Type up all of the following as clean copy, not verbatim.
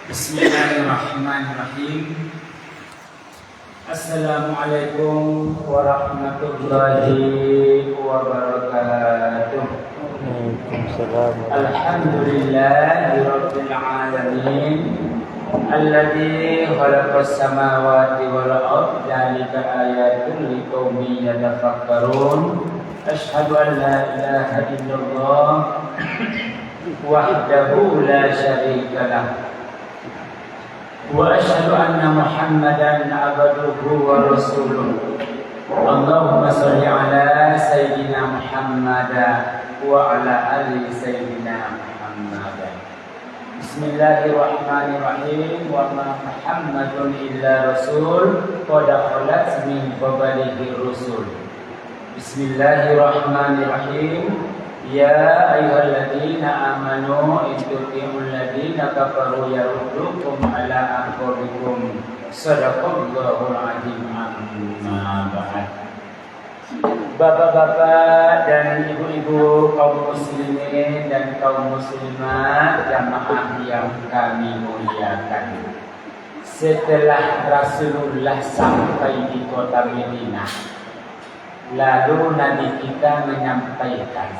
Bismillahirrahmanirrahim. Assalamualaikum warahmatullahi wabarakatuh. Waalaikumsalam. Alhamdulillahi rabbil alamin. Alladzi khalaqas samawati wal arda dzalika ayatun liqaumin yatafakkarun. Asyhadu an la ilaha illallah wahdahu la syarika lah. Wa asyhadu anna Muhammadan abduhu wa rasuluh. Allahumma shalli ala sayyidina Muhammad wa ala ali sayyidina Muhammad. Bismillahirrahmanirrahim. Wa ma Muhammadun illa rasul qad khalat min qablihi rusul. Bismillahirrahmanirrahim. Ya ayyuhalladzina amanu ittaqul ladzina kafaru yaruddukum ala aqabikum. Shadaqallahul azim. Amma ba'd. Bapak-bapak dan ibu-ibu kaum muslimin dan kaum muslimat jamaah yang kami muliakan. Setelah Rasulullah sampai di kota Madinah, lalu Nabi kita menyampaikan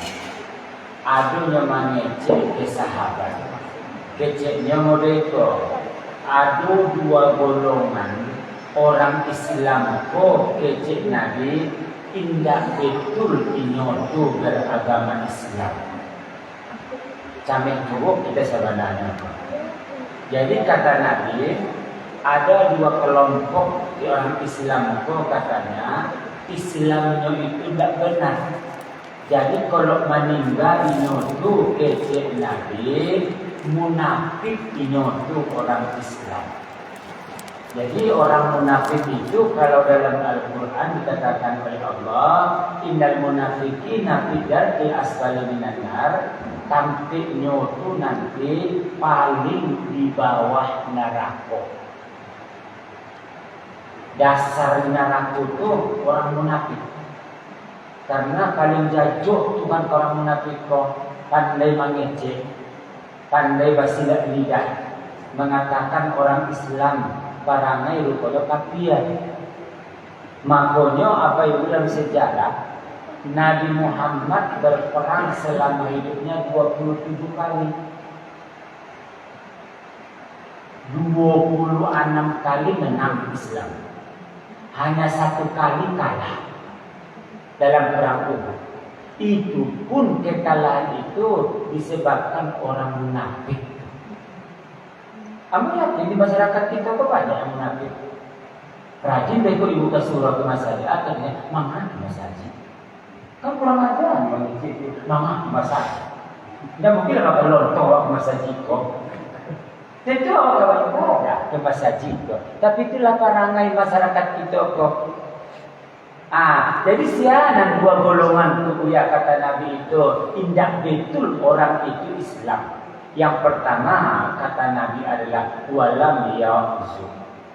adunya mengecek ke sahabat. Keceknya modeko. Adu dua golongan orang Islam kok kecek Nabi indah betul inyotu beragama Islam. Camek buruk kita sebenarnya. Jadi kata Nabi ada dua kelompok di orang Islam kok katanya Islamnya itu tidak benar. Jadi kalau meninggal inyotu kecek Nabi, munafik inyotu orang Islam. Jadi orang munafik itu kalau dalam Al-Quran dikatakan oleh Allah, innal munafiqina fi darkil asfali minan nar, tampik nyotu nanti paling di bawah neraka. Dasar neraka itu orang munafik. Karena paling jauh Tuhan orang munafik kok pandai mengejek, pandai basilat lidah, mengatakan orang Islam barangai rupanya kafian. Makanya apa itu dalam sejarah Nabi Muhammad berperang selama hidupnya 27 kali. 26 kali menang Islam. Hanya 1 kali kalah dalam perang Uhud. Itu pun kekalahan itu disebabkan orang munafik. Kamu yakin di masyarakat kita kok banyak yang munafik? Rajin deh kok ibu ke surau ke masjid, akhirnya mama ke masjid. Kan kurang ajar begitu, mama ke masjid. Tidak mungkin apa lontong ke masjid kok. Tentu orang ibadah ke masjid kok. Tapi itulah perangai masyarakat kita kok. Jadi sianan dua golongan itu ya kata Nabi itu indah betul orang itu Islam. Yang pertama kata Nabi adalah walam ya'zu.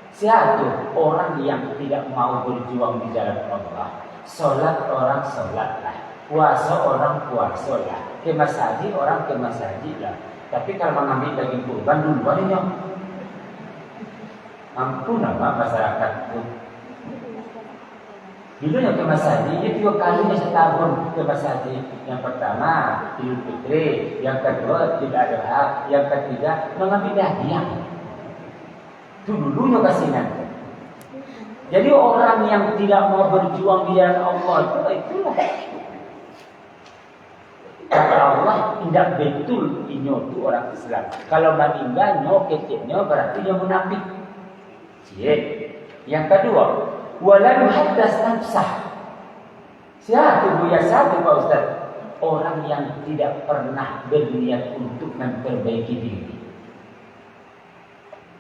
Siapa orang yang tidak mau berjuang di jalan Allah. Salat orang salatlah, puasa orang puasalah, ke masjid orang ke masjidlah. Tapi kalau mengambil daging kurban duluan ini, mampu nama masyarakat itu. Dulu yang ke masjid, dia 2 kali setahun ke masjid. Yang pertama Idul Fitri, yang kedua Idul Adha, yang ketiga mengambil hadiah. Itu dulunya kasihan. Jadi orang yang tidak mau berjuang di jalan Allah itulah. Kata Allah tidak betul inyotu orang Islam. Kalau meninggal kecilnya berarti dia munafik. Yang kedua walau haddas nafsah. Siapa Pak Ustaz? Orang yang tidak pernah berniat untuk memperbaiki diri.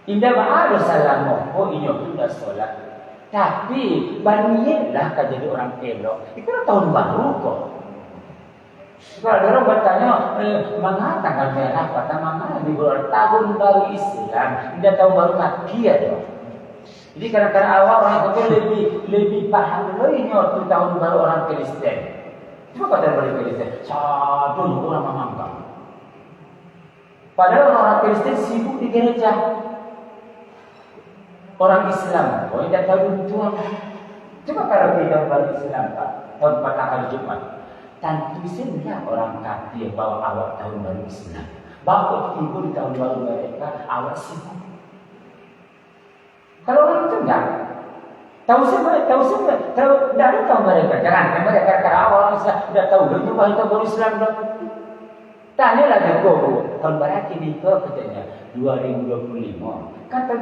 Indah ada salamu, ini sudah sholat. Tapi berniatlah kau jadi orang elok. Itu tahun baru kok. Kalau orang bertanya, mengapa tanggal merah? Kata mana di bulan tahun baru Islam? Indah tahun baru kaki ya dong. Jadi kadang-kadang awal orang itu lebih paham lebih waktu tahun baru orang Kristen. Coba kata orang Kristen, satu orang menganggap. Padahal orang Kristen sibuk di gereja. Orang Islam, tidak tahu Tuhan. Coba kalau kita orang Islam, Pak, tahun pertama kali Jumat, tentu saja orang kafir bawa awak tahun baru Islam. Bawa tiba di tahun baru mereka, awak sibuk. Kalau orang itu enggak. Tahu semua, tidak tahu mereka. Jangan mereka karena awal Islam tidak tahu. Itu bahasa baru Islam dong. Tanya lagi kok, tahun berapa ini kok katanya 2025. Kata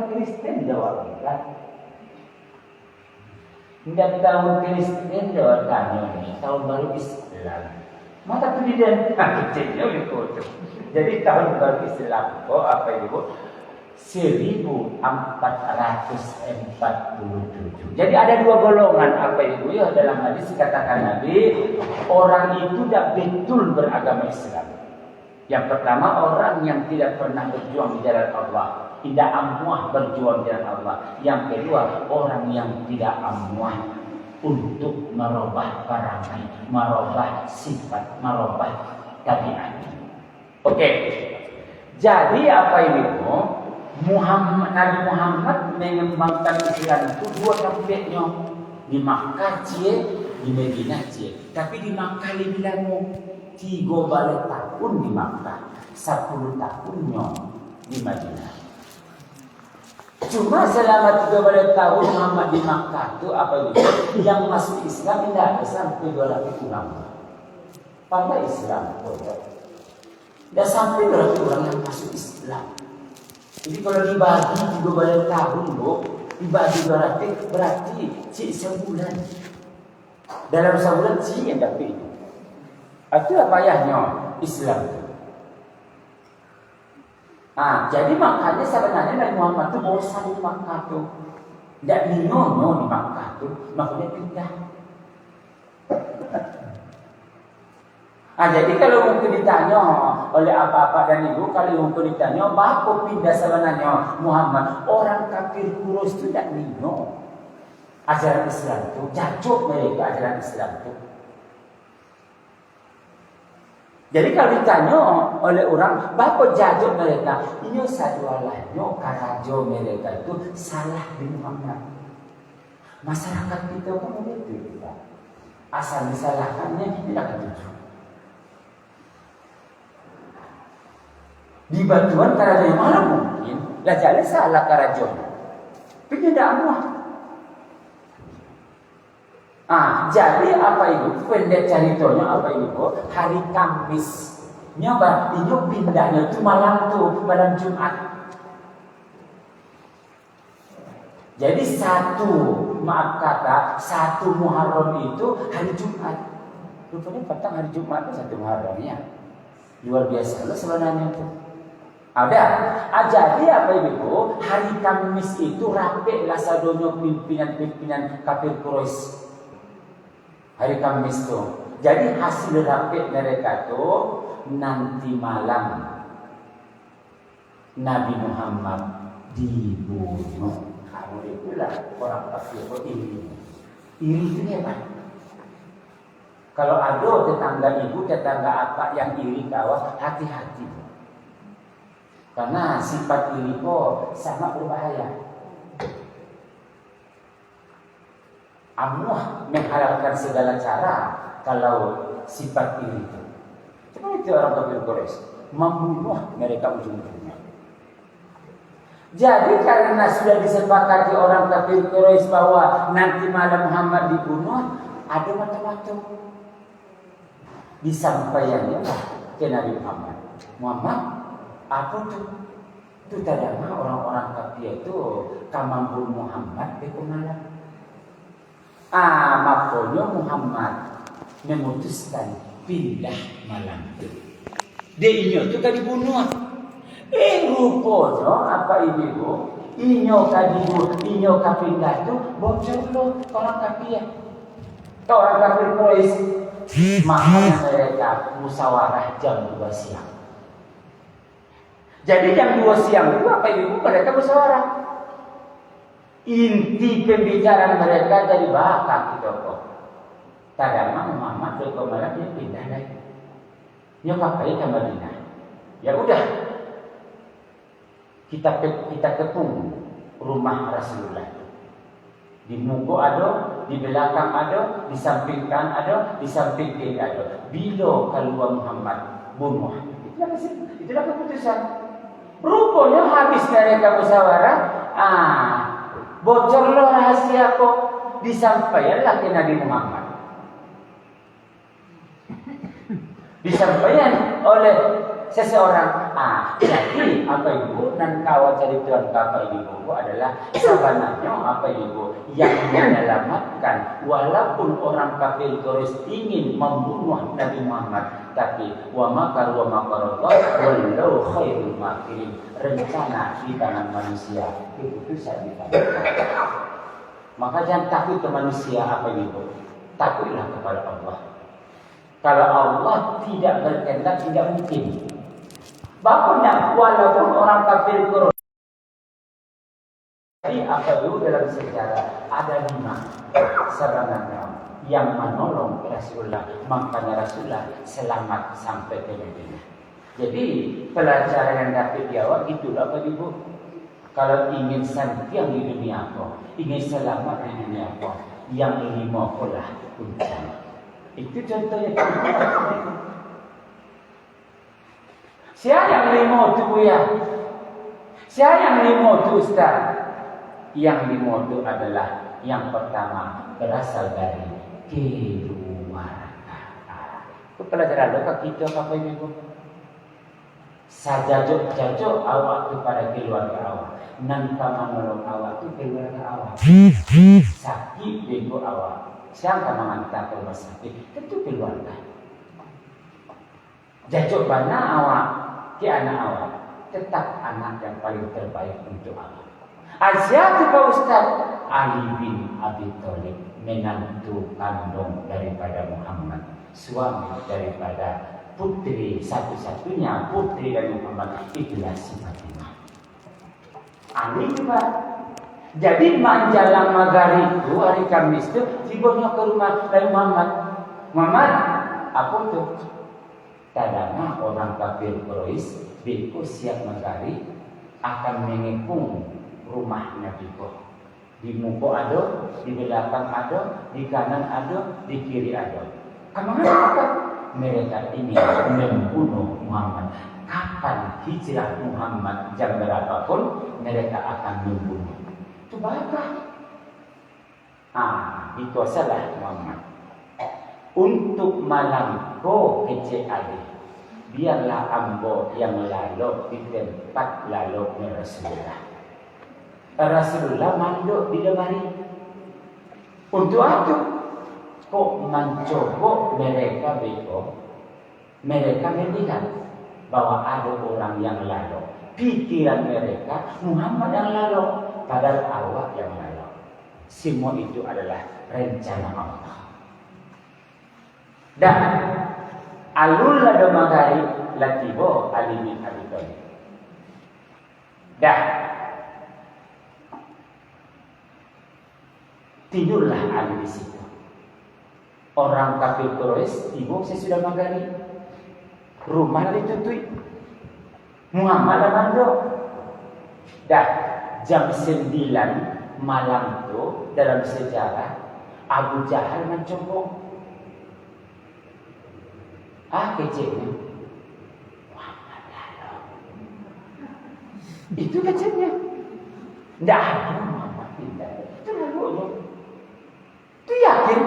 Kristen jawab kan. Tidak tahu Kristen jawab tanya nih tahun baru Islam. Maka kemudian kecilnya begitu. Jadi tahun baru Islam kok apa itu? 1447. Jadi ada dua golongan apa itu ya dalam hadis katakan Nabi, orang itu tidak betul beragama Islam. Yang pertama orang yang tidak pernah berjuang di jalan Allah, tidak amuah berjuang di jalan Allah. Yang kedua orang yang tidak amuah untuk merubah perangai, merubah sifat, merubah tabiat. Oke. Jadi apa ini bu? Nabi Muhammad mengembangkan Islam itu dua tempatnya, di Makkah di Madinah tapi di Makkah lebih lama 3 tahun di Makkah, 10 tahunnya di Madinah. Cuma selama 3 tahun Muhammad di Makkah itu apa itu? Yang masuk Islam tidak ada sampai 200 orang. Pada Islam, tidak sampai 200 orang yang masuk Islam. Jadi kalau dibagi 3 tahun, Bu, dibagi berarti sebulan. Dalam sebulan yang dapat itu. Itu apa payahnya Islam. Jadi makanya sebenarnya Nabi Muhammad itu bosan di Makkah tuh. Tidak nyono di Makkah tuh, makanya pindah. Jadi kalau mungkin ditanya oleh apa-apa dan ibu, kalau mungkin ditanya, bapak pindah sebenarnya Muhammad, orang kafir Quraisy itu tidak nino ajaran Islam itu, jatuh mereka ajaran Islam itu. Jadi kalau ditanya oleh orang, bapak jatuh mereka, ini sadualahnya karajo mereka itu salah di Muhammad. Masyarakat kita kan begitu kita. Asal disalahkannya tidak ketujuh. Di batuan karajo yang mana mungkin lah jalan salah karajo tapi tidak amuah. Jadi apa itu pendek ceritanya apa itu hari Kamis berarti pindahnya itu malam Jumat. Jadi 1 Muharram itu hari Jumat. Rupanya petang hari Jumat itu 1 Muharramnya. Luar biasa loh sebenarnya itu. Jadi apa itu? Hari Kamis itu rapi lah sadonyo pimpinan kafir Quraisy. Hari Kamis itu. Jadi hasil rapi mereka itu nanti malam Nabi Muhammad dibunuh. Kamu itulah orang kafir iri. Iri itu apa? Kalau ada tetangga ibu, tetangga apa yang iri kawah, hati-hati. Karena sifat iri kok sangat berbahaya. Amuah menghalalkan segala cara kalau sifat iri itu. Cuma itu orang kafir Quraisy membunuh mereka ujung-ujungnya. Jadi karena sudah disepakati orang kafir Quraisy bahwa nanti malam Muhammad dibunuh, ada macam-macam disampaikannya ke Nabi Muhammad. Muhammad, apa tuh? Itu tadama orang-orang kafir itu kamambul Muhammad di malam. Makanya Muhammad memutuskan pindah malam itu. Dia itu kan dibunuh. Rupanya apa ini bu? Inyo kapindah itu bocor loh orang kafir. Orang kafir Quraisy. Makanya mereka musyawarah jam 2 siang. Jadi jam 2 siang itu apa ibu? Mereka musyawarah. Inti pembicaraan mereka dari bakal gitu kok. Tadama Muhammad ke malam dia pindah lagi. Nyokapai ke Madinah. Ya udah, kita kepung rumah Rasulullah. Di muka ada, di belakang ada, di samping kanan ada, di samping kiri ada. Bila keluar Muhammad bunuh. Itulah keputusan. Rupanya habis mereka musyawarah, bocorlah rahasia kok, disampaikanlah ke Nabi Muhammad. Disampaikan oleh seseorang. Jadi apa ibu dan kawan cari Tuhan kakak ibu adalah sebenarnya apa ibu yang menyelamatkan walaupun orang kafir Quraisy ingin membunuh Nabi Muhammad, tapi wa makaru wa makarallah wallahu khairul makirin. Rencana di tangan manusia, keputusan di tangan Allah. Maka jangan takut ke manusia apa ibu, takutlah kepada Allah. Kalau Allah tidak berkehendak tidak mungkin. Bapaknya walaupun orang kafir Quraisy, apa itu dalam sejarah ada 5 serangan yang menolong Rasulullah, makanya Rasulullah selamat sampai ke Madinah. Jadi pelajaran yang dapat jawab itulah Bapak Ibu. Kalau ingin santiang di dunia apa, ingin selamat di dunia apa, yang ini maulah kuncinya. Itu contohnya. Siapa yang lima itu Buya? Siapa yang lima itu Ustaz? Yang lima itu adalah yang pertama berasal dari keluarga. Itu pelajaran lokal kita Bapak Ibu. Sajajok-jajok awak kepada keluarga awak. Nanti menolong awak itu keluarga awak. Sakit bego awak. Siapa mengantar ke rumah sakit? Tentu keluarga. Jajok bana awak ke anak awak, tetap anak yang paling terbaik untuk awak. Asyik Pak Ustaz Ali bin Abi Thalib, menantu kandung daripada Muhammad, suami daripada putri satu-satunya putri dari Muhammad, itulah si Fatimah. Ali juga. Jadi menjelang maghrib itu hari Kamis itu tiba-tiba ke rumah dari Muhammad. Muhammad, apa tuh? Tadana orang kafir Quraisy beko siap maghrib akan mengepung rumah Nabi ko. Di muka ada, di belakang ada, di kanan ada, di kiri ada. Kemana mereka? Mereka ini membunuh Muhammad. Kapan hijrah Muhammad jam berapapun mereka akan membunuh. Itu bakal. Itu salah Muhammad. Untuk malam ko kecil adik, biarlah ambo yang lalu di tempat lalu Rasulullah. Rasulullah manduk di lemari. Untuk apa? Kok mencoba mereka beko? Mereka melihat bahwa ada orang yang lalu. Pikiran mereka Muhammad yang lalu, padahal awak yang lalu. Semua itu adalah rencana Allah. Dan alul lado magari latibo Ali bin Abi Thalib. Dah tidurlah Ali di situ. Orang kafir Quraisy tiba sesudah magari. Rumah ditutui. Muhammad mandok. Dah jam 9 malam itu dalam sejarah Abu Jahal mencoba. Kecilnya Muhammad lalu. Itu kecilnya. Tidak ada Muhammad tidak. Itu lalu. Itu yakin.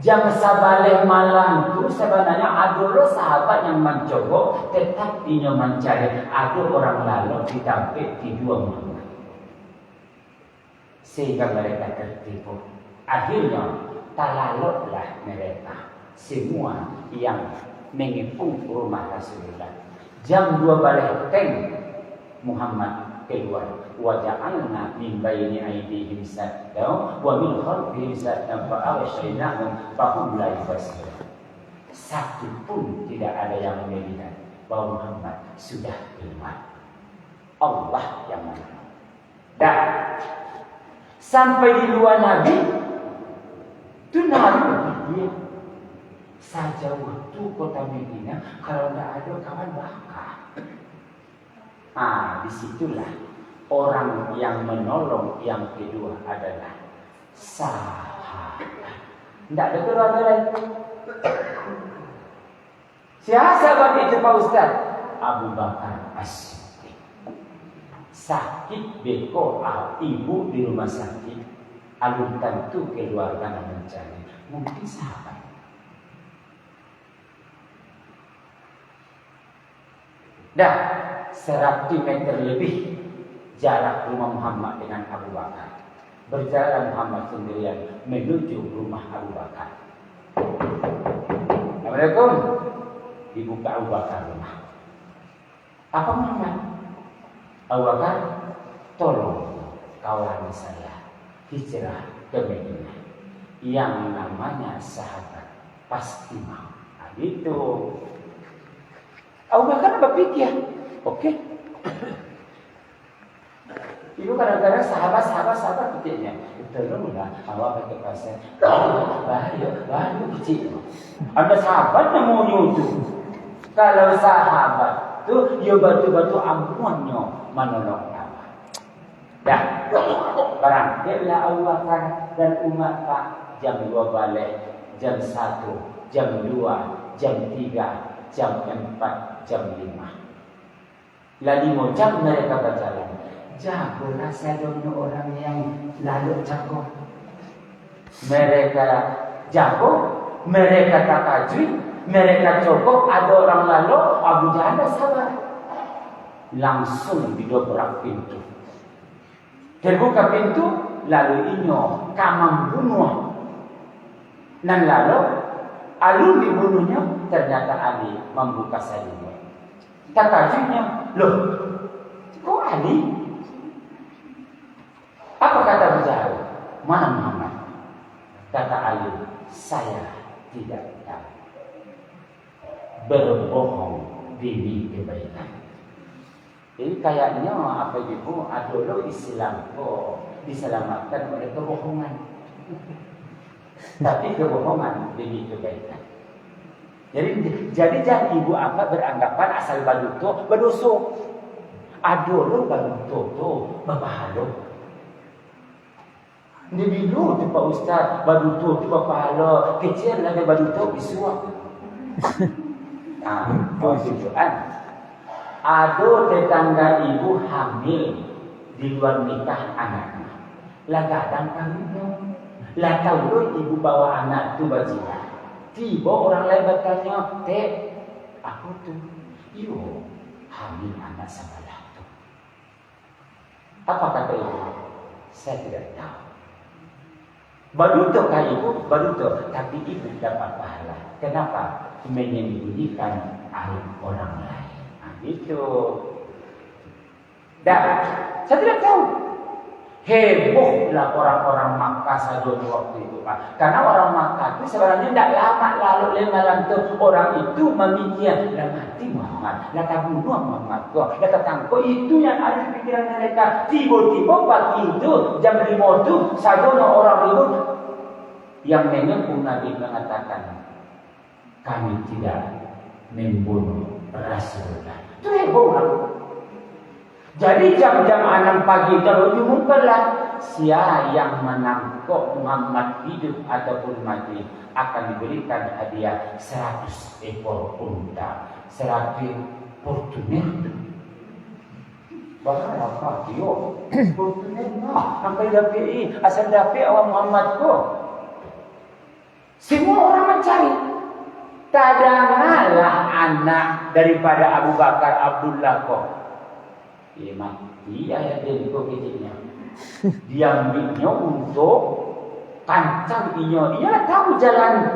Jam sabaleh malam itu sebenarnya ada sahabat yang mencoba, tetap dia mencari ada orang lalu ditampik di dua Muhammad. Sehingga mereka tertipu. Akhirnya talaluklah mereka semua yang mengepung rumah Rasulullah. Jam 2 balik teng Muhammad keluar. Waja'alna min baini aydihim sadda wa min khalfihim sadda fa'aghshaynahum fahum la yubsirun. Satu pun tidak ada yang melihat bahwa Muhammad sudah keluar. Allah yang menang. Dan sampai di luar Nabi itu Nabi dia saja waktu kota Medina kalau tidak ada kawan bakar. Disitulah orang yang menolong yang kedua adalah sahabat. Tidak ada keluarga lain. Siapa sahabat itu Pak Ustaz? Abu Bakar As-Siddiq. Sakit beko ibu di rumah sakit. Alun tentu keluarga mencari. Mungkin sahabat. Dah 100 meter lebih jarak rumah Muhammad dengan Abu Bakar. Berjalan Muhammad sendirian menuju rumah Abu Bakar. Assalamualaikum. Dibuka Abu Bakar rumah. Apa Muhammad? Abu Bakar, tolong kawan saya hijrah ke Madinah. Yang namanya sahabat pasti mau. Gitu. Abu Bakar berpikir, oke. Itu kadang-kadang sahabat kecilnya. Tolonglah awak pakai pasal. Bahaya kecil. Ada sahabat yang mau nyuruh. Kalau sahabat tu, dia batu-batu ampunnya menolong awak. Dah, berangkatlah Abu Bakar dan Umar Pak jam 2 balik, jam 1, jam 2, jam 3, jam 4, jam 5. Lah 5 jam mereka berjalan. Jagolah sadonya orang yang lalu jago. Mereka jago, mereka tak tajwid, mereka cukup. Ada orang lalu, Abu Jahal sabar. Langsung didobrak pintu. Terbuka pintu, lalu inyo kamang bunuh. Dan lalu alun dibunuhnya, ternyata Ali membuka salunya. Tak tajwidnya, loh, kok Ali? Apa kata Abu Jahal? Mana Muhammad? Kata Ali, saya tidak tahu. Berbohong demi kebaikan. Jadi kayaknya apa itu? Dulu Islam kok diselamatkan oleh kebohongan. Tapi kebohongan demi kebaikan. Jadi jangan ibu apa beranggapan asal baduto berdosa. Dulu baduto tu berpahala. Ini dulu tu Pak Ustaz, baduto tu berpahala. Kecil lagi baduto bisuak. Tujuan. Ada tetangga ibu hamil di luar nikah anaknya. Lah kadang kami lah tahu ibu bawa anak tu bajingan. Tiba orang lain bertanya, "Tek, aku tu, yo hamil anak sebelah tu." Apa kata ibu? Saya tidak tahu. Baduto kah ibu? Baduto. Tapi ibu dapat pahala. Kenapa? Menyembunyikan aib orang lain. Gitu. Dan saya tidak tahu. Hebohlah orang-orang Makkah saja waktu itu Pak. Karena orang Makkah itu sebenarnya tidak lama lalu malam itu orang itu memikir lah mati Muhammad, lah bunuh Muhammad kok, lah ketangkok itu yang ada di pikiran mereka. Tiba-tiba pagi itu jam 5 itu saja orang ribut yang mengaku Nabi mengatakan kami tidak membunuh Rasulullah. Itu heboh lah. Jadi jam-jam 6 pagi kalau diumumkanlah siapa yang menangkap Muhammad hidup ataupun mati akan diberikan hadiah 100 ekor unta, 100 Fortuner. Berapa dia? Fortuner sampai dapat asal dapat awak Muhammad ko. Semua orang mencari. Kadang-kadang anak daripada Abu Bakar Abdullah ko. Mati ayat dia itu kecilnya. Dia ambilnya untuk kancang inyo. Dia tahu jalan.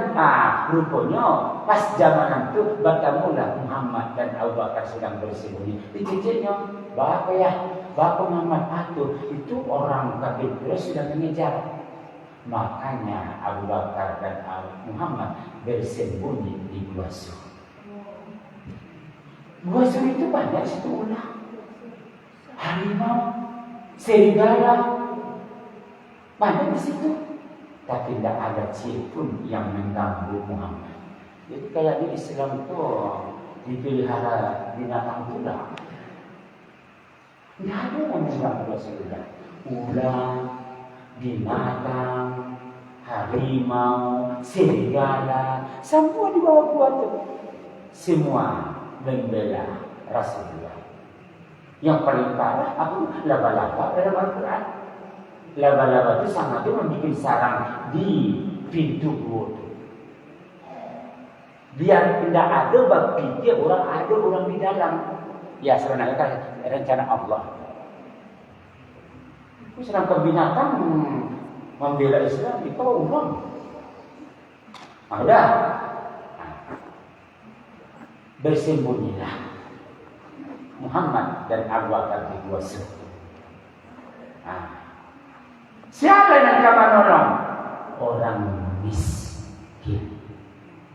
Rupanya pas zaman itu bertemulah Muhammad dan Abu Bakar sedang bersembunyi. Di kecilnya, Bapak Muhammad itu orang kafir sudah mengejar. Makanya Abu Bakar dan Muhammad bersembunyi di Gua Sur. Gua Sur itu banyak situ ular. Harimau, serigala, banyak di situ. Tapi tidak ada ciri pun yang mengganggu Muhammad. Jadi kayak di Islam itu dipelihara binatang pula. Tidak ada yang mengganggu Rasulullah. Ular, binatang, harimau, serigala, semua di bawah gua tuh. Semua membela Rasulullah. Yang paling parah aku laba-laba dalam Al-Quran. Laba-laba itu sama itu membuat sarang di pintu gua tuh. Biar tidak ada berpikir ada orang di dalam. Ya sebenarnya kan rencana Allah. Sedangkan binatang membela Islam itu orang. Ada. Bersembunyilah Muhammad dan Abu Bakar di dua surga. Siapa yang akan menolong? Orang miskin.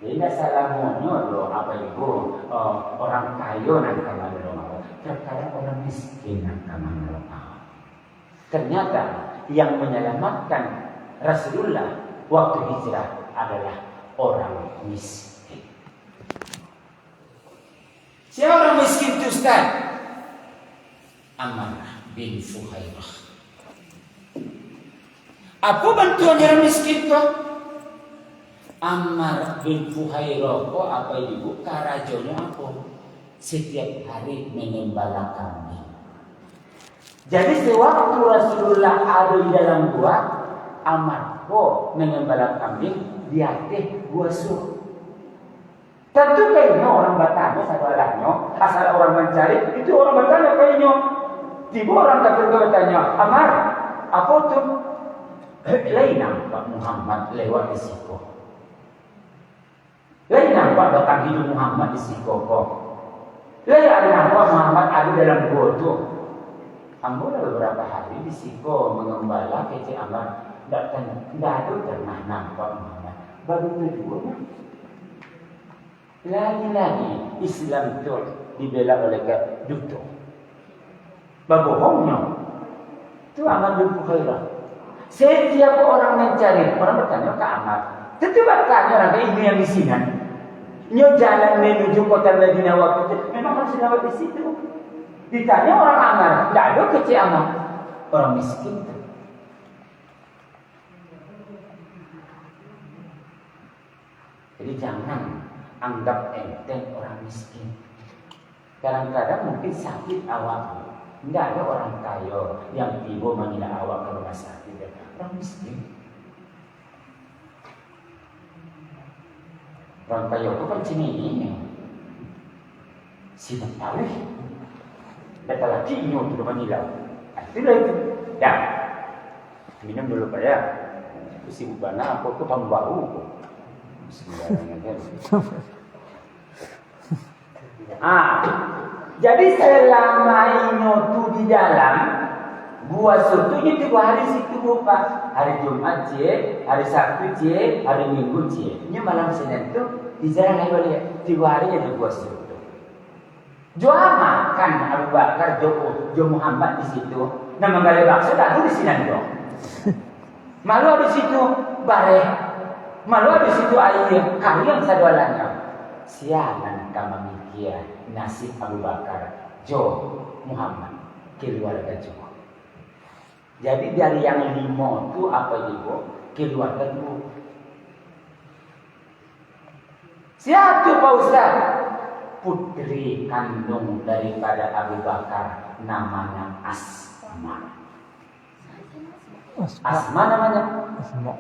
Jadi tidak salah monyo loh apa itu orang kaya yang akan menolong. Terkadang orang miskin yang akan menolong. Ternyata yang menyelamatkan Rasulullah waktu hijrah adalah orang miskin. Siapa orang miskin itu Ustaz? Ammar bin Fuhairah. Apa bantuan orang miskin itu? Ammar bin Fuhairah kok apa ibu? Karajonya apa? Setiap hari mengembala kambing. Jadi sewaktu Rasulullah ada di dalam gua, Ammar kok mengembala kambing dia teh gua suruh. Tentu kayaknya orang bertanya saudaranya, asal orang mencari itu orang bertanya kayaknya. Tiba orang kafir bertanya, Ammar, apa tuh? Lain nampak Muhammad lewat di situ. Lain nampak datang hidup Muhammad di situ kok. Lain ada nampak Muhammad ada dalam gua tuh. Ambo beberapa hari di situ mengembala kece Ammar. Tidak ada pernah nampak Muhammad. Baru kedua. Lagi-lagi Islam itu dibela oleh duto. Babohongnya itu Ammar bin Fuhairah. Setiap orang mencari, orang bertanya ke Ammar. Tentu bertanya orang ini yang di sini. Nyo jalan menuju kota Madinah waktu itu memang harus lewat di situ. Ditanya orang Ammar, tidak ada kecil Ammar. Orang miskin. Jadi jangan anggap enteng orang miskin. Kadang-kadang mungkin sakit awak. Tidak ada orang kaya yang tiba mengira awak ke rumah sakit. Orang miskin. Orang kaya itu kan ini. Siapa tahu? Data lagi ini untuk mengira. Itulah itu. Ya. Minum dulu Pak ya. Itu si Bana apa itu tahun baru. Jadi selama ini tu di dalam gua sutunya 3 hari situ Pak. Hari Jumat je, hari Sabtu je, hari Minggu je. Ini malam Senin tu di jalan ayo lihat 3 hari jadi gua sutu. Jo makan Abu Bakar Jo Muhammad di situ. Nama gale bakso dah di sini dong. Malu di situ bare. Malu di situ air kalian sadualannya. Sialan kama mikir nasib Abu Bakar Jo Muhammad keluarga Jo. Jadi dari yang 5 itu apa ibu? Keluarga itu. Siapa Pak Ustaz? Putri kandung daripada Abu Bakar namanya Asma. Asma namanya. Asma.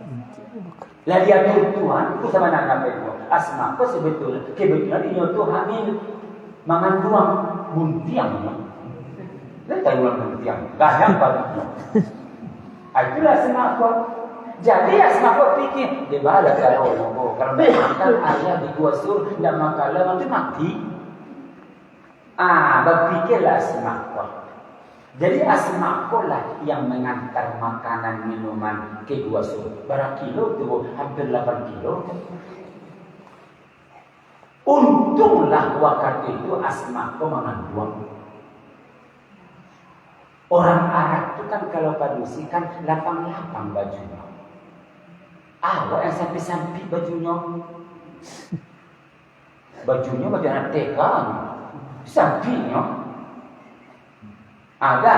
Lah dia Tuhan itu sama nak itu. Asma kok kebetulan dia tu hamil mangan tuang buntiang. Lah tahu buntiang. Gadang baliknya. Itulah Asma kok. Jadi Asma kok pikir dia bala kalau makan ayah di gua sur tidak makan nanti mati. Berpikirlah Asma kok. Jadi Asma lah yang mengantar makanan minuman ke gua sur. Berapa kilo tu? Hampir 8 kilo. Untunglah waktu itu Asma mengandung. Orang Arab itu kan kalau padusi kan lapang-lapang bajunya. Awak yang sampai-sampai bajunya. Bajunya baju anak TK. Sampingnya. Ada.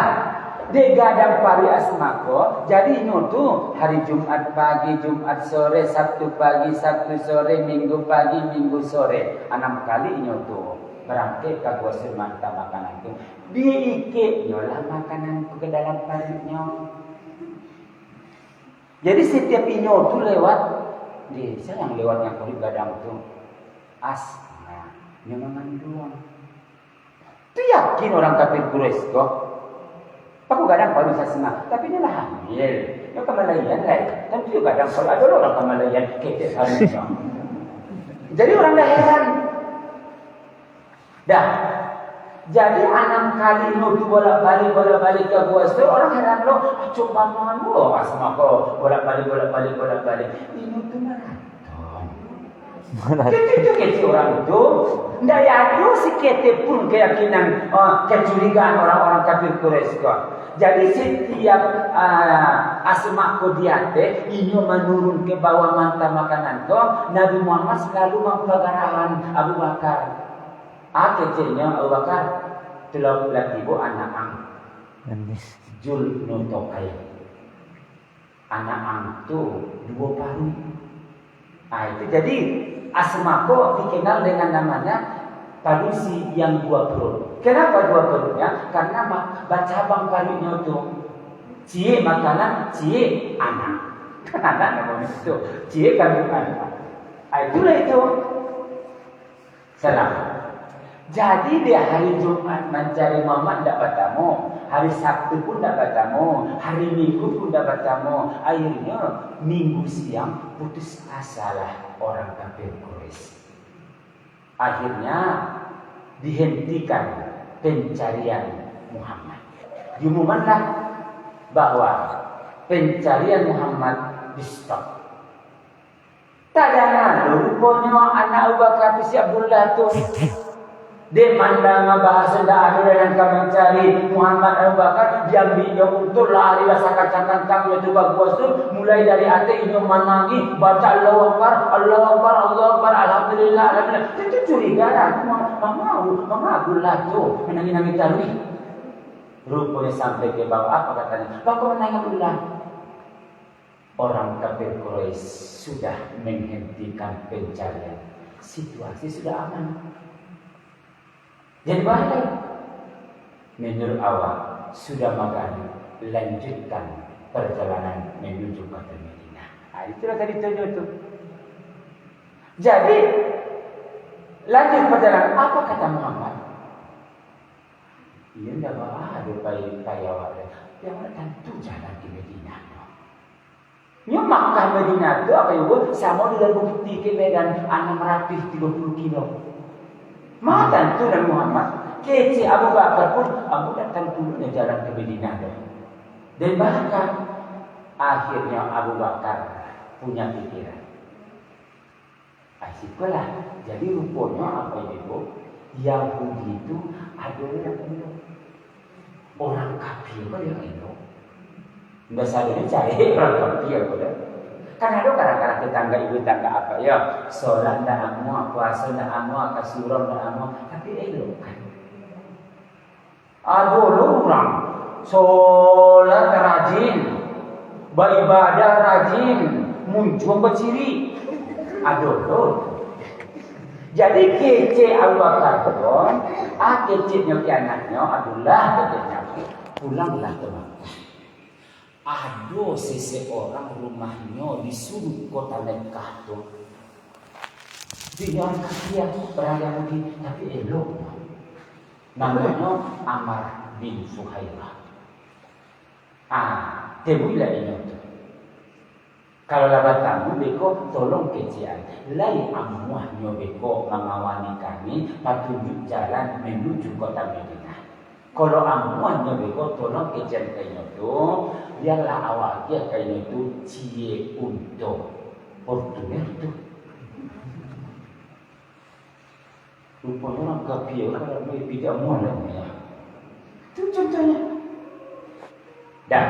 Di gadang pari asmako, jadi tu hari Jumat pagi, Jumat sore, Sabtu pagi, Sabtu sore, Minggu pagi, Minggu sore. 6 kali tu berangkat ke gua semanta makanan tu. Diikit nyolah makanan ke dalam parinya. Jadi setiap tu lewat, saya yang lewat yang kulit gadang tu. Nah, nyomangan doang. Itu yakin orang kafir Quraisy kok. Aku kadang baru saya senang, tapi dia lah hamil. Yang Kamalayan lah. Dan dia kadang kalau ada orang Kamalayan ketek hamilnya. Jadi orang dah heran. Dah. Jadi 6 kali itu bolak-balik ke gua itu orang heran loh. Coba mana lo asma kok bolak-balik. Ini tuh maraton. Kecil orang itu. Ndak ada si kete pun keyakinan kecurigaan orang-orang kafir Quraisy kok. Jadi setiap asma kodiate ini menurun ke bawah manta makanan kok. Nabi Muhammad selalu mempelagarakan Abu Bakar. Kecilnya Abu Bakar 13 ibu anak ang Jul Nutokai. Anak ang itu 2 paru. Itu jadi Asmako dikenal dengan namanya parusi yang 2 perut. Kenapa 2 perutnya? Karena baca bang parunya itu cie makanan, cie anak. Anak namanya itu cie kandung anak. Itulah itu. Salam. Jadi dia hari Jumat mencari mama tidak bertemu, hari Sabtu pun tidak bertemu, hari Minggu pun tidak bertemu. Akhirnya Minggu siang putus asalah orang kafir Quraisy. Akhirnya dihentikan pencarian Muhammad. Diumumkanlah bahwa pencarian Muhammad di stop. Tadana rupanya anak Abu Bakar si Abdullah tu dia mandang bahasa dah ada yang kami cari Muhammad Abu Bakar diambilnya untuk lari rasa kacang-kacang itu bagus tu mulai dari hati ini menangi baca Allahu Akbar alhamdulillah itu curiga dah Abdullah tu menangi tarwih rupanya sampai ke bawah apa katanya bagaimana menangi Abdullah orang kafir Quraisy sudah menghentikan pencarian situasi sudah aman. Jadi balik menurut awal sudah makan lanjutkan perjalanan menuju kota Madinah. Itulah tadi tunjuk itu. Jadi lanjut perjalanan apa kata Muhammad? Ia tidak ada payah yang tentu jalan ke Madinah. Nya Makkah Madinah itu apa ibu? Sama dengan bukti ke Medan anak Merapih 30 kilo. Maka tentu Nabi Muhammad kece Abu Bakar pun Abu datang dulu jalan ke Madinah. Dan bahkan akhirnya Abu Bakar punya pikiran. Asyikulah. Jadi rupanya apa itu? Yahudi itu ada yang orang kafir kan yang itu. Nggak sadar cari orang kafir kan. Kan ada kadang-kadang tetangga ibu tangga apa ya sholat dah amu, puasa dah amu, kasuran dah amu, tapi elok kan. Ada orang sholat rajin, beribadah rajin, muncul berciri. Ada loh. Jadi kece Abu Bakar pun, kecenya ke anaknya, Abdullah kecenya pulanglah ke Makkah. Ada seseorang rumahnya di sudut kota Mekah tu. Dia orang kafir orang Yahudi tapi elok. Namanya Amar bin Fuhairah. Tebuilah ini tu. Kalau labat tamu beko tolong kecian. Lai amuahnya beko mengawani kami petunjuk jalan menuju kota Madinah. Kalau amuahnya beko tolong kecian kayaknya tu. Biarlah awak dia kain itu cie untuk Portugal itu. Rupanya orang kafir kalau tidak mau ya. Itu contohnya. Dan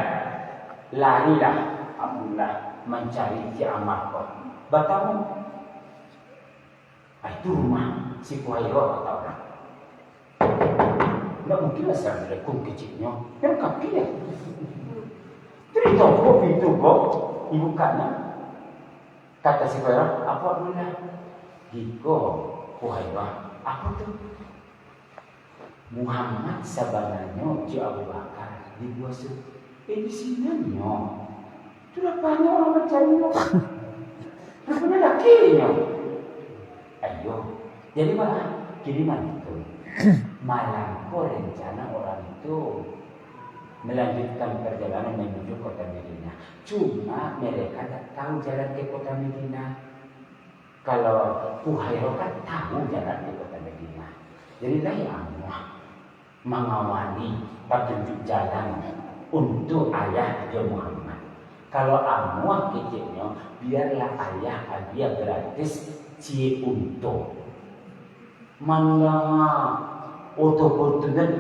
larilah Abdullah mencari si Amar kok. Bertemu. Itu rumah si Fuhairah kata orang. Tidak mungkin Assalamualaikum kecilnya. Yang kaki ya. Jadi toko pintu kok. Dibukanya. Kata si Firaun, apa guna? Hiko, Fuhairah. Apa tuh? Muhammad sebenarnya Ji Abu Bakar dibuat di sinanya. Itu apanya orang mencarinya? Rupanya lakinya. Ayo, jadi malah kiriman itu. Malam kok rencana orang itu melanjutkan perjalanan menuju kota Madinah. Cuma mereka tak tahu jalan ke kota Madinah. Kalau Fuhairah kan tahu jalan ke kota Madinah. Jadi dia mengawali petunjuk jalan untuk ayah dia Muhammad. Kalau Amwah kecilnya, biarlah ayah dia gratis cie untuk mana otoportunan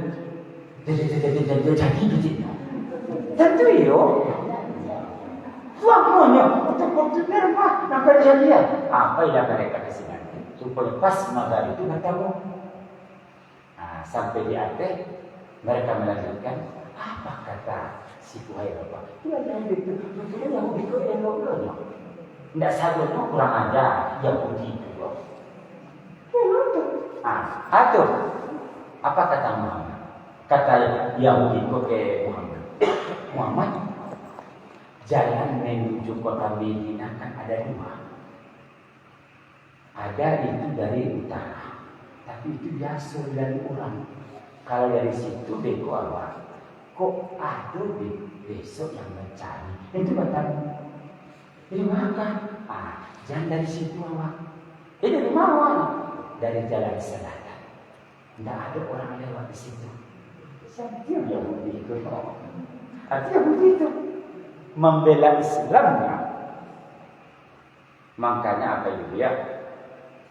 jadi kecilnya. Tentu yo. Suamunya otoportunan mah nak jadi apa yang mereka kesini supaya pas maghrib itu bertemu. Sampai di akhir mereka melanjutkan apa kata si Fuhairah. Itu ada itu yang itu elok-eloknya. Tidak sabarnya kurang aja Yahudi itu. Atau apa kata Muhammad? Kata Yahudi ke Muhammad. Muhammad, jalan menuju kota Madinah kan ada dua. Ada itu dari utara. Tapi itu biasa dari orang. Kalau dari situ beko awak, kok ada besok yang mencari. Itu batal. Jadi makan. Jangan dari situ awak. Ini dari mana? Dari jalan selatan. Tidak ada orang lewat di situ. Siapa yang begitu? Artinya begitu. Membela Islamnya. Makanya apa itu ya?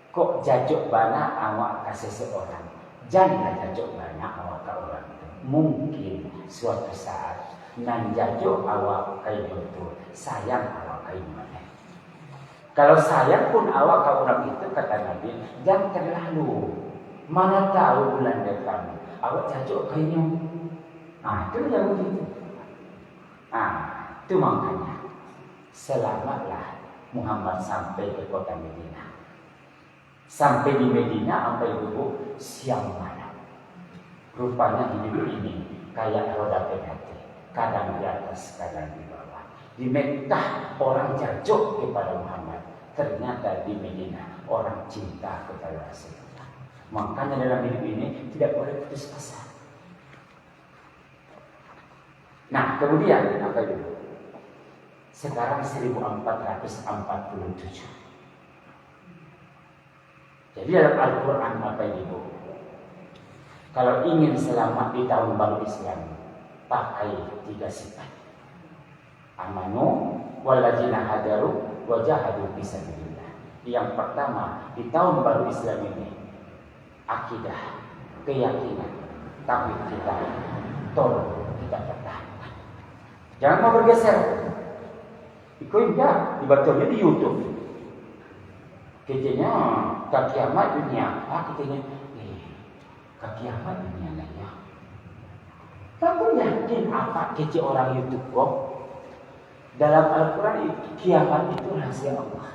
Kok jajuk banyak awak kasih seorang. Jangan jajuk banyak awak ke orang. Mungkin suatu saat nan jajuk awak kayak itu sayang awak kayak mana. Kalau sayang pun awak ke orang itu kata Nabi, jangan terlalu. Mana tahu bulan depan awak jajuk kayaknya. Itu yang begitu. Itu makanya selamatlah Muhammad sampai ke kota Madinah. Sampai di Madinah apa itu siang malam. Rupanya hidup ini kayak roda PKT, kadang di atas, kadang di bawah. Di Mekah orang jajuk kepada Muhammad, ternyata di Madinah orang cinta kepada Rasulullah. Makanya dalam hidup ini tidak boleh putus asa. Nah, kemudian apa itu? Sekarang 1447. Jadi dalam Al-Quran apa itu? Kalau ingin selamat di tahun baru Islam, pakai 3 sifat. Amanu walladzina hadaru wajahadu fisabilillah. Yang pertama di tahun baru Islam ini akidah, keyakinan, tauhid kita tolong kita pertahankan. Jangan mau bergeser. Ikut enggak dibacanya di YouTube. Kejadiannya ke kiamat dunia. Katanya ke kiamat dunia nanya. Kamu yakin apa kecil orang YouTube kok? Dalam Al-Quran kiamat itu rahasia Allah.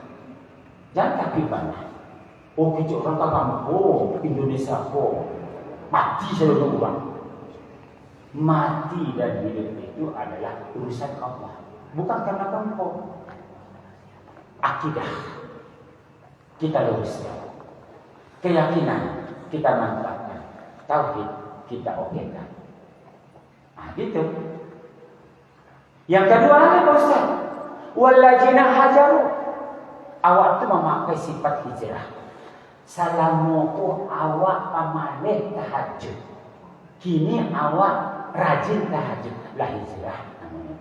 Jangan takut banyak. Oh kecil orang kamu, Indonesia mati seluruh orang. Mati dan hidup itu adalah urusan Allah, bukan karena kamu. Akidah kita luruskan, keyakinan kita mantapkan, tauhid kita okekan. Gitu. Yang kedua lagi Pak Ustaz, walladzina hajaru. Awak itu memakai sifat hijrah. Salamuku awak pamaneh tahajud. Kini awak rajin tahajud, lah hijrah namanya.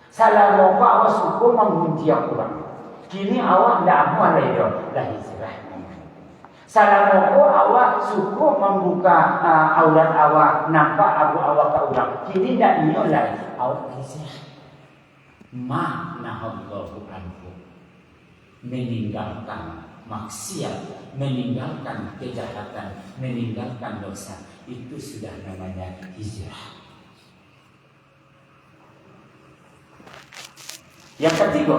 Salamuku awak suku mengunci Al-Quran. Kini awak tidak amuan lagi, lah hijrah. Salamuku awak suku membuka aurat awak, nampak abu awak ke orang. Kini tidak niat lagi, awak hijrah. Ma'nahallahu anhu. Meninggalkan maksiat, meninggalkan kejahatan, meninggalkan dosa. itu sudah namanya hijrah. Yang ketiga,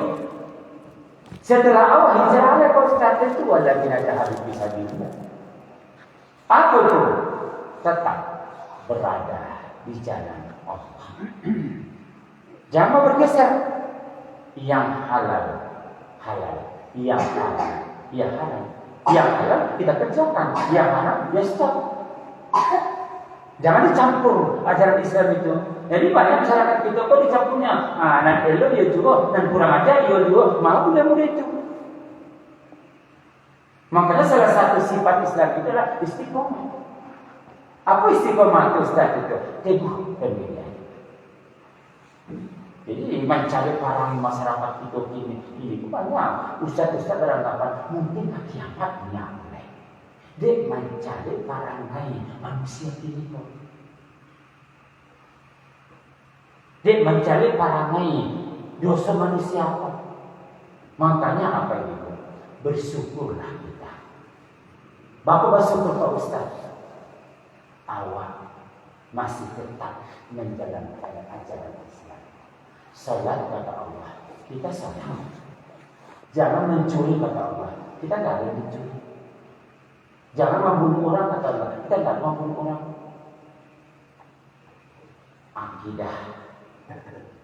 setelah awal hijrah oleh Ustaz itu wala binada harus bisa dilihat. Apa itu? Tetap berada di jalan Allah. Jangan bergeser. Yang halal, halal. Yang halal, ya halal. Yang halal kita kerjakan. Yang haram, ya stop. Jangan dicampur ajaran Islam itu. Jadi banyak masyarakat kita kok dicampurnya. Nanti lo dia juga, dan kurang ada dia juga. Mau mudah-mudah itu. Makanya salah satu sifat Islam itu adalah istiqomah. Apa istiqomah itu Ustaz itu? Teguh pendirian. Jadi mencari parang masyarakat itu ini banyak. Ustaz-ustaz beranggapan mungkin kiamatnya mulai. Dia mencari parangai manusia ini kok. Dia mencari parangai dosa manusia apa? Makanya apa itu? Bersyukurlah kita. Bapak bersyukur Pak Ustaz. Awak masih tetap menjalankan ajaran Islam. Salat kata Allah, kita salat. Jangan mencuri kata Allah, kita tidak boleh mencuri. Jangan membunuh orang kata Allah, kita tidak membunuh orang. Akidah.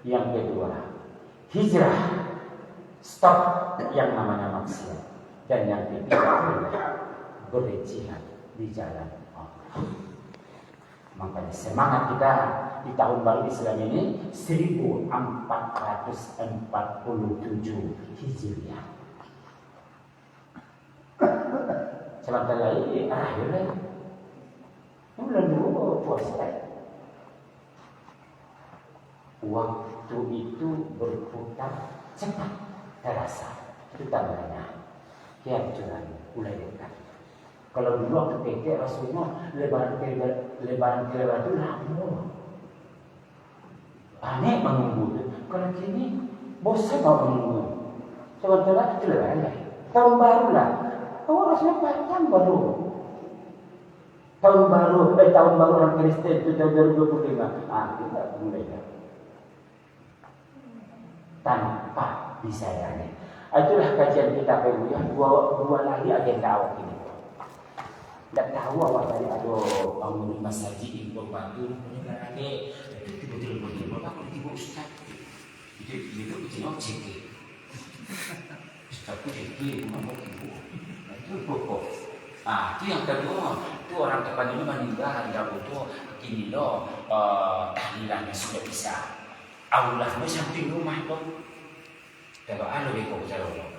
Yang kedua, hijrah. Stop yang namanya maksiat. Dan yang ketiga, berjihad di jalan Allah. Makanya semangat kita di tahun baru Islam ini 1447 Hijriah. Sebentar lagi akhir lagi. Bulan 2 puasa. Waktu itu berputar cepat terasa. Itu tandanya kehancuran mulai dekat. Kalau dulu waktu kecil Rasulullah lebaran ke lebaran itu lama. Aneh menunggu. Kalau kini bosan mau menunggu. Sebentar itu lebaran lagi. Tahun baru lah. Oh Rasulullah panjang baru. Tahun baru orang Kristen itu tahun 2025. Kita mulai dah. Tanpa disayangkan. Itulah kajian kita PU yang dua lagi agenda awak ini. Tidak tahu awak tadi ada bangun masjid info batu punya lagi betul-betul bapak tiba Ustaz itu kecil objek Ustaz itu mau tiba itu pokok itu yang kedua itu orang depan ini meninggal hari Rabu itu begini loh tahlilannya sudah bisa aulahnya samping rumah itu kalau ada beko jauh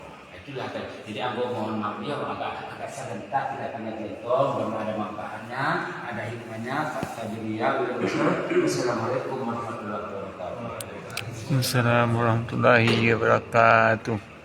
itulah jadi aku mohon maaf ya agak serentak tidak tanya jentol belum ada manfaatnya ada hikmahnya takdiria Assalamualaikum warahmatullahi wabarakatuh. Assalamualaikum warahmatullahi wabarakatuh.